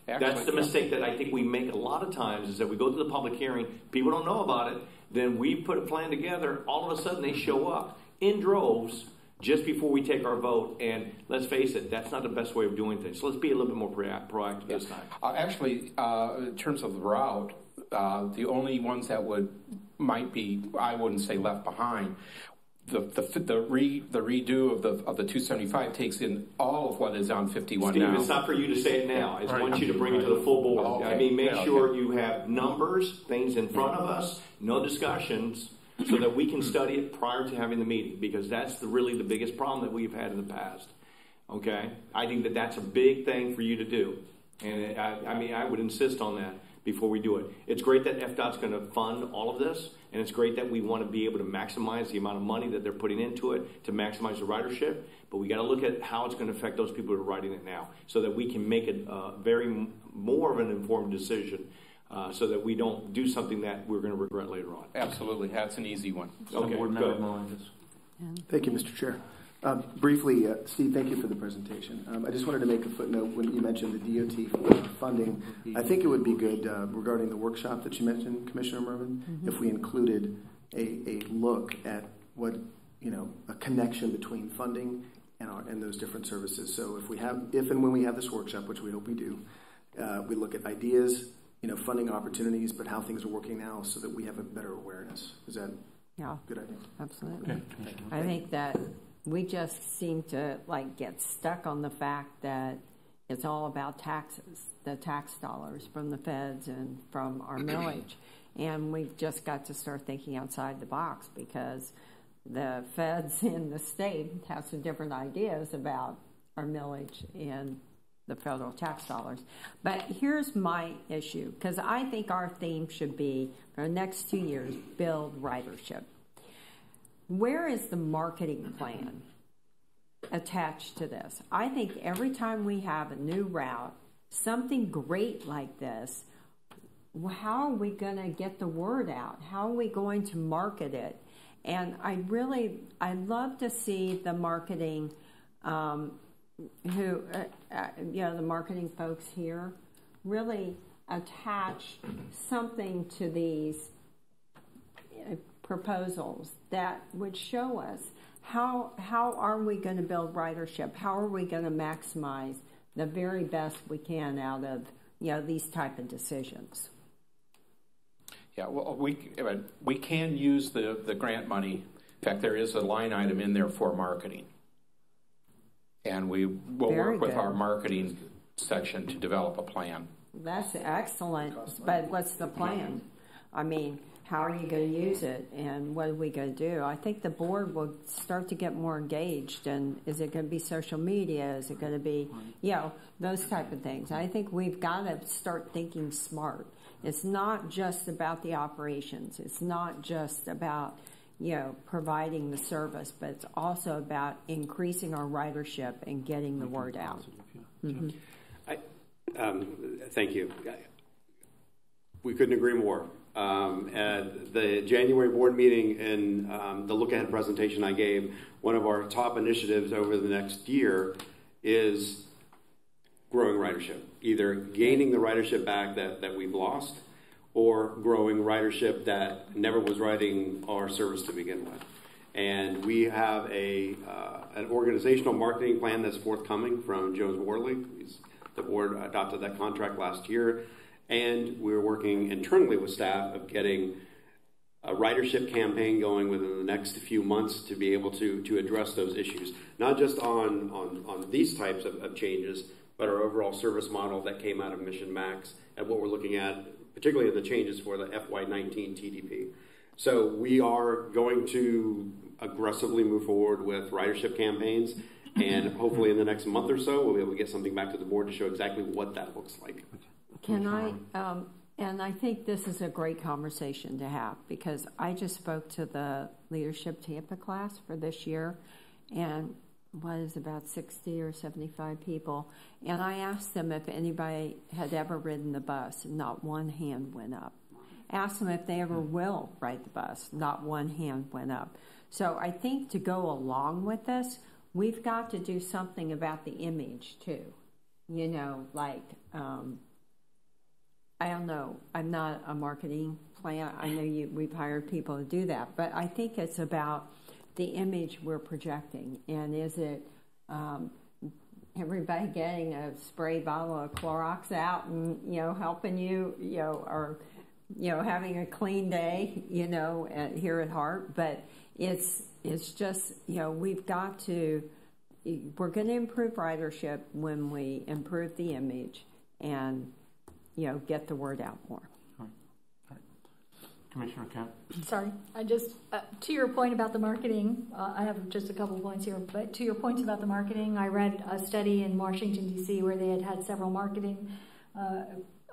That's the mistake that I think we make a lot of times, is that we go to the public hearing, people don't know about it, then we put a plan together, all of a sudden they show up in droves just before we take our vote, and let's face it, that's not the best way of doing things. So let's be a little bit more proactive this time. Actually, in terms of the route, the only ones that might be, I wouldn't say left behind, the redo of the 275 takes in all of what is on 51 Steve, now. it's not for you to say it now. I want you to bring it to the full board. Oh, okay. I mean, make sure you have numbers, things in front of us, no discussions, so that we can study it prior to having the meeting, because that's really the biggest problem that we've had in the past. Okay? I think that's a big thing for you to do. And I would insist on that before we do it. It's great that FDOT's going to fund all of this, and it's great that we want to be able to maximize the amount of money that they're putting into it to maximize the ridership, but we got to look at how it's going to affect those people who are riding it now, so that we can make it more of an informed decision, so that we don't do something that we're going to regret later on. Absolutely. That's an easy one. Okay, good. Thank you, Mr. Chair. Briefly, Steve, thank you for the presentation. I just wanted to make a footnote when you mentioned the DOT funding. I think it would be good regarding the workshop that you mentioned, Commissioner Mervin, if we included a look at what, a connection between funding and those different services. So if and when we have this workshop, which we hope we do, we look at ideas, funding opportunities, but how things are working now so that we have a better awareness. Is that a good idea? Absolutely. Okay. I think that we just seem to get stuck on the fact that it's all about taxes, the tax dollars from the feds and from our millage. And we've just got to start thinking outside the box because the feds in the state have some different ideas about our millage and the federal tax dollars. But here's my issue, because I think our theme should be, for the next 2 years, build ridership. Where is the marketing plan attached to this? I think every time we have a new route, something great like this, how are we going to get the word out? How are we going to market it? And I'd love to see the marketing, the marketing folks here really attach something to these proposals that would show us how are we going to build ridership? How are we going to maximize the very best we can out of these type of decisions? Yeah, well, we can use the grant money. In fact, there is a line item in there for marketing. And we will work with our marketing section to develop a plan. That's excellent, but what's the plan? I mean, how are you going to use it, and what are we going to do? I think the board will start to get more engaged, and is it going to be social media? Is it going to be, those type of things? I think we've got to start thinking smart. It's not just about the operations. It's not just about, providing the service, but it's also about increasing our ridership and getting the word out. Mm-hmm. Thank you. We couldn't agree more. At the January board meeting and the look-ahead presentation I gave, one of our top initiatives over the next year is growing ridership, either gaining the ridership back that we've lost or growing ridership that never was riding our service to begin with. And we have an organizational marketing plan that's forthcoming from Jones Worley. The board adopted that contract last year. And we're working internally with staff of getting a ridership campaign going within the next few months to be able to address those issues, not just on these types of changes, but our overall service model that came out of Mission Max and what we're looking at, particularly the changes for the FY19 TDP. So we are going to aggressively move forward with ridership campaigns, and hopefully in the next month or so, we'll be able to get something back to the board to show exactly what that looks like. Can I, and I think this is a great conversation to have, because I just spoke to the Leadership Tampa class for this year, and about 60 or 75 people, and I asked them if anybody had ever ridden the bus, and not one hand went up. Asked them if they ever will ride the bus, not one hand went up. So I think to go along with this, we've got to do something about the image too. I don't know. I'm not a marketing plan. I know we've hired people to do that, but I think it's about the image we're projecting. And is it everybody getting a spray bottle of Clorox out and helping you, or having a clean day, here at HART? But it's just we've got to. We're going to improve ridership when we improve the image and get the word out more. All right. Commissioner Kemp. Sorry, I just, to your point about the marketing, I have just a couple of points here, but to your points about the marketing, I read a study in Washington, D.C. where they had several marketing,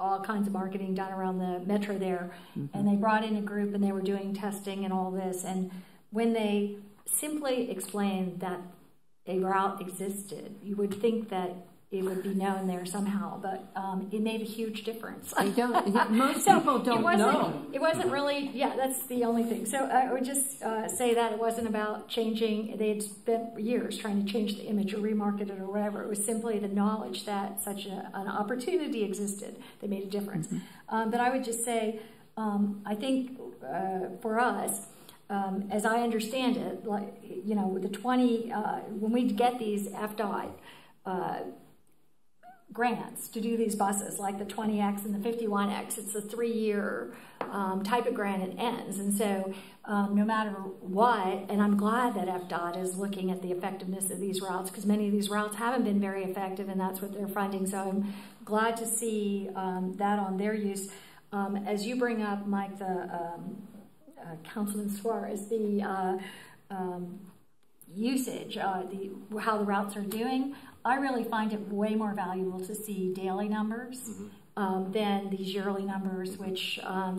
all kinds of marketing done around the metro there, and they brought in a group and they were doing testing and all this, and when they simply explained that a route existed, you would think that it would be known there somehow, but it made a huge difference. Most people don't know. It wasn't really, that's the only thing. So I would just say that it wasn't about changing, they had spent years trying to change the image or remarket it or whatever. It was simply the knowledge that such an opportunity existed that made a difference. But I would just say, I think for us, as I understand it, like, you know, with the 20, when we get these FDOT grants to do these buses, like the 20X and the 51X, it's a 3-year type of grant, it ends. And so no matter what, and I'm glad that FDOT is looking at the effectiveness of these routes, because many of these routes haven't been very effective, and that's what they're funding. So I'm glad to see that on their use. As you bring up, Mike, the Councilman Suarez, the usage, how the routes are doing, I really find it way more valuable to see daily numbers than these yearly numbers, which I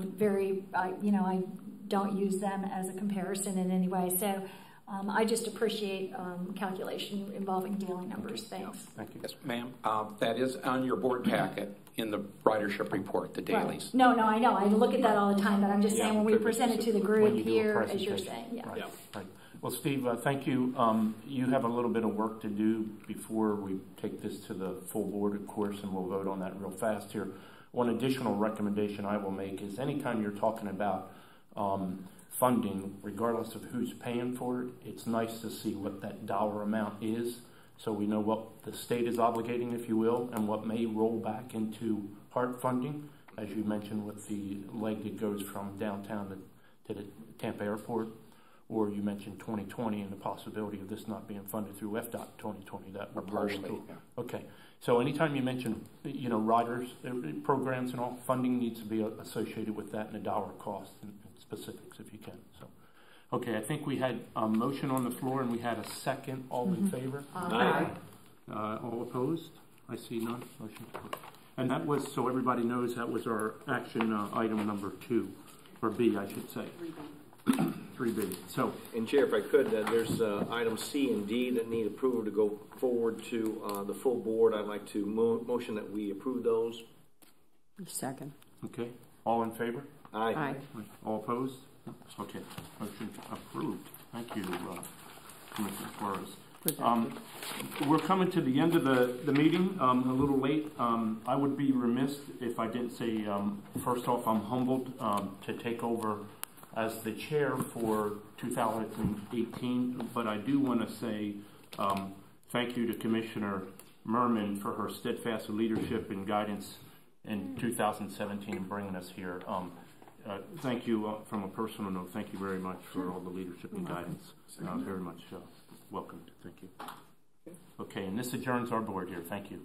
don't use them as a comparison in any way. So I just appreciate calculation involving daily numbers. Thanks. Thank you. Yes, ma'am. That is on your board packet in the ridership report, the dailies. Right. No, I know. I look at that all the time, but I'm just saying when we present it to the group here, as you're saying. Right. Well, Steve, thank you. You have a little bit of work to do before we take this to the full board, of course, and we'll vote on that real fast here. One additional recommendation I will make is anytime you're talking about funding, regardless of who's paying for it, it's nice to see what that dollar amount is, so we know what the state is obligating, if you will, and what may roll back into HART funding, as you mentioned with the leg that goes from downtown to the Tampa airport, or you mentioned 2020 and the possibility of this not being funded through FDOT 2020. That would roll into. Okay. So anytime you mention, you know, riders, programs and all, funding needs to be associated with that and the dollar cost and specifics if you can. So, okay, I think we had a motion on the floor and we had a second. All in favor? Aye. All opposed? I see none. Motion carried. And that was, so everybody knows, that was our action item number 2, or B, I should say. 3B. So, and Chair, if I could, there's items C and D that need approval to go forward to the full board. I'd like to motion that we approve those. Second. okay, all in favor? Aye. Aye. All opposed? Okay, motion approved. Thank you, Commissioner Suarez. We're coming to the end of the meeting, a little late. I would be remiss if I didn't say, first off, I'm humbled to take over as the chair for 2018, but I do want to say thank you to Commissioner Merman for her steadfast leadership and guidance in 2017 and bringing us here. Thank you from a personal note. Thank you very much for all the leadership and guidance. Very much welcomed. Thank you. Okay, and this adjourns our board here. Thank you.